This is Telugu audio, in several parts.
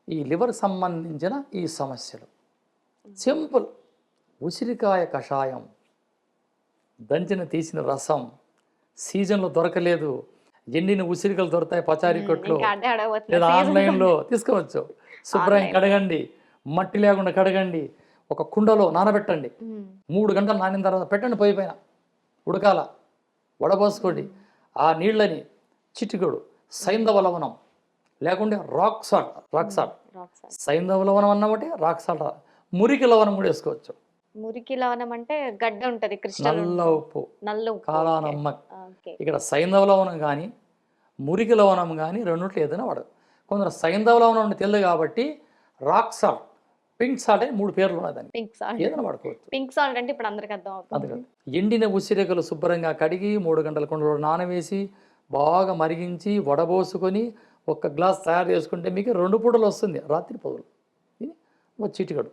ఈ లివర్ సంబంధించిన ఈ సమస్యలు. సింపుల్. ఉసిరికాయ కషాయం, దంచిన తీసిన రసం, సీజన్లో దొరకలేదు, ఎండిన ఉసిరికలు దొరుకుతాయి పచారీ కొట్లో ఇంకా అదే అడగబోతున్నా. లేదా సీజన్ ఆన్లైన్లో తీసుకోవచ్చు. శుభ్రంగా కడగండి, మట్టి లేకుండా కడగండి, ఒక కుండలో నానబెట్టండి, 3 గంటలు నానిన తర్వాత పెట్టండి పొయ్యి పైన, ఉడకాల, వడబోసుకోండి. ఆ నీళ్ళని చిటికెడు సైంధవ లవణం లేకుంటే రాక్ సాల్ట్ సైంధవ లవణం అన్న ఒకటి, రాక్ సాల్ట్, మురికి లవణం కూడా వేసుకోవచ్చు. మురికి లవణం అంటే గడ్డ ఉంటది, క్రిస్టల్ నల్ల ఉప్పు, నల్ల ఉప్పు. కాలా ఓకే. నమ్మక్. ఓకే. ఇక్కడ సైంధవ లవణం కానీ మురికి లవణం కానీ రెండిట్లో ఏదైనా వాడదు. కొందరు సైంధవ లవణం అంటే తెలియదు కాబట్టి రాక్ సాల్ట్, పింక్ సాల్ట్ అని 3 పేర్లు ఉన్నాయి దానికి, పింక్ సాల్ట్. ఏదైనా వాడుకోవచ్చు. పింక్ సాల్ట్ అంటే ఇప్పుడు అందరికి అర్థం అవుతుంది. అందుకని ఎండిన ఉసిరికలు శుభ్రంగా కడిగి 3 గంటల కుండలో నానవేసి బాగా మరిగించి వడబోసుకొని 1 గ్లాస్ తయారు చేసుకుంటే మీకు 2 పూటలు వస్తుంది, రాత్రి పగులు. ఇది ఒక చిటికడు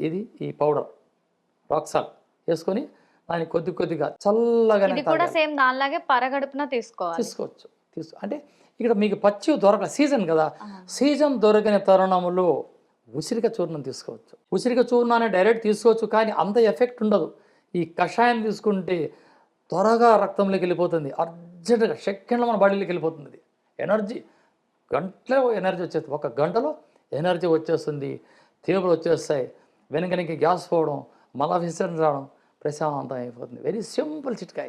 ఇది ఈ పౌడర్ రాక్ సాల్ట్ వేసుకొని దాన్ని కొద్దిగా చల్లగానే ఇది కూడా సేమ్ దానిలాగే పరగడుపున తీసుకోవచ్చు. అంటే ఇక్కడ మీకు పచ్చి దొరక సీజన్ కదా, సీజన్ దొరకని తరుణంలో ఉసిరిక చూర్ణం తీసుకోవచ్చు. ఉసిరిక చూర్ణాన్ని డైరెక్ట్ తీసుకోవచ్చు, కానీ అంత ఎఫెక్ట్ ఉండదు. ఈ కషాయం తీసుకుంటే త్వరగా రక్తంలోకి వెళ్ళిపోతుంది, అర్జెంటుగా సెకండ్లో మన బాడీలోకి వెళ్ళిపోతుంది. అది ఎనర్జీ, గంటలో ఎనర్జీ వచ్చేస్తుంది, 1 గంటలో ఎనర్జీ వచ్చేస్తుంది, తీవ్రలు వచ్చేస్తాయి, వెనక గ్యాస్ పోవడం, మల విసర్జన రావడం, ప్రశాంతం అయిపోతుంది. వెరీ సింపుల్ చిట్కా.